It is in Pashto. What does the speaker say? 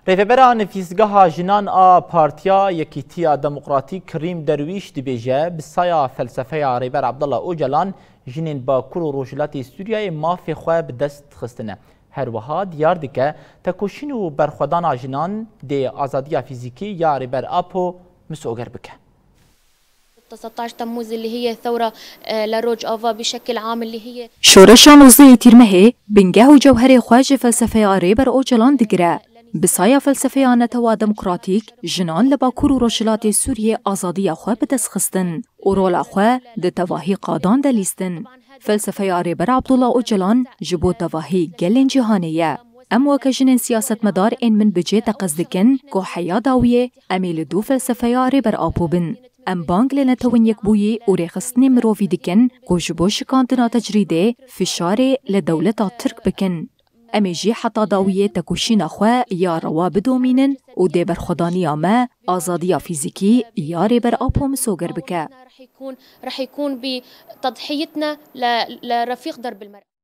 رهبرا نفیسگاه جنان آ پارتیا یکیتیا دموکراتی کریم درویش دبیجه بسایا فلسفه رهبر عبدالله اوجلان جنین با کرو روجلات سوریای مافی خواه بدست خستنه. هر وها دیار دکه تکوشین و برخودان جنان دی آزادی فیزیکی یا رهبر آپو مسوگر بکه. 19 تموز اللي هي ثورة لروج آفا بشكل عام اللي هي شورش نوزي تيرمه بنجاه جوهر خواج فلسفة رهبر اوجلان دقرا بسايا فلسفة نتوا ديمقراطيك جنان لباكور و روشلات سوريا آزادي أخوة بتسخستن ورول أخوة ده تواهي قادان دليستن فلسفة رهبر عبدالله اوجلان جبو تواهي جلن جهانية ام وكجنن سياسة مدار ان من بجي تقصدكن كو حيا داوية اميل دو فلسفة رهبر آبو بن ام بانگ لنتوين يكبوي وريخستني مروفي دكن كو جبو شكانتنا تجريده فشاري لدولة ترك بكن امي جي حتى داوية تكوشين اخوا يا روا بدومينن و دي برخداني ما آزادية فيزيكي يا ريبر آبو مسوگر بكا رح يكون بتضحيتنا لرفيق درب المرأة.